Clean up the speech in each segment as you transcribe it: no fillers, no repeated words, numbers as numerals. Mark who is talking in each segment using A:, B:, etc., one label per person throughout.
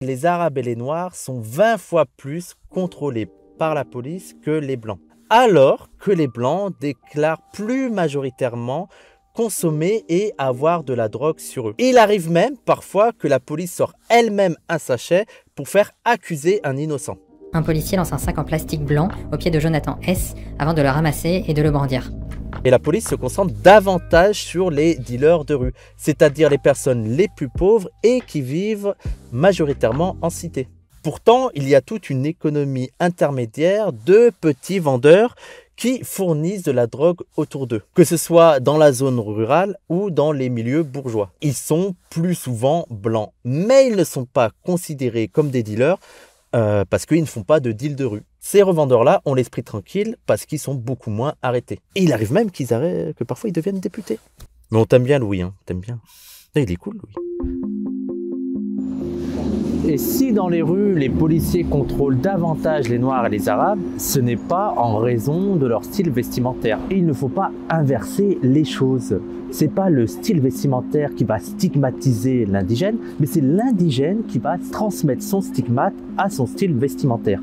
A: Les Arabes et les Noirs sont 20 fois plus contrôlés par la police que les Blancs. Alors que les Blancs déclarent plus majoritairement consommer et avoir de la drogue sur eux. Il arrive même parfois que la police sort elle-même un sachet pour faire accuser un innocent.
B: Un policier lance un sac en plastique blanc au pied de Jonathan S. avant de le ramasser et de le brandir.
A: Et la police se concentre davantage sur les dealers de rue, c'est-à-dire les personnes les plus pauvres et qui vivent majoritairement en cité. Pourtant, il y a toute une économie intermédiaire de petits vendeurs qui fournissent de la drogue autour d'eux, que ce soit dans la zone rurale ou dans les milieux bourgeois. Ils sont plus souvent blancs, mais ils ne sont pas considérés comme des dealers parce qu'ils ne font pas de deal de rue. Ces revendeurs-là ont l'esprit tranquille parce qu'ils sont beaucoup moins arrêtés. Et il arrive même que parfois ils deviennent députés. Mais on t'aime bien Louis, hein, t'aimes bien. Il est cool Louis. Et si dans les rues, les policiers contrôlent davantage les Noirs et les Arabes, ce n'est pas en raison de leur style vestimentaire. Et il ne faut pas inverser les choses. C'est pas le style vestimentaire qui va stigmatiser l'indigène, mais c'est l'indigène qui va transmettre son stigmate à son style vestimentaire.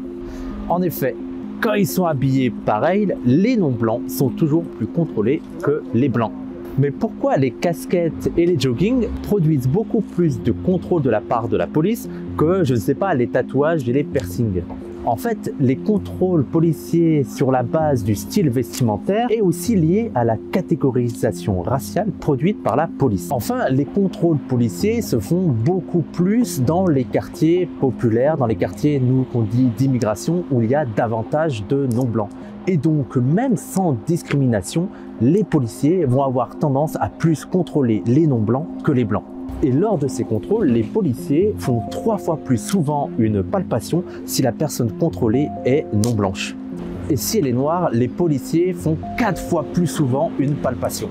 A: En effet, quand ils sont habillés pareil, les non-blancs sont toujours plus contrôlés que les blancs. Mais pourquoi les casquettes et les joggings produisent beaucoup plus de contrôle de la part de la police que, je ne sais pas, les tatouages et les piercings? En fait, les contrôles policiers sur la base du style vestimentaire est aussi lié à la catégorisation raciale produite par la police. Enfin, les contrôles policiers se font beaucoup plus dans les quartiers populaires, dans les quartiers, nous, qu'on dit d'immigration, où il y a davantage de non-blancs. Et donc, même sans discrimination, les policiers vont avoir tendance à plus contrôler les non-blancs que les blancs. Et lors de ces contrôles, les policiers font 3 fois plus souvent une palpation si la personne contrôlée est non blanche. Et si elle est noire, les policiers font 4 fois plus souvent une palpation.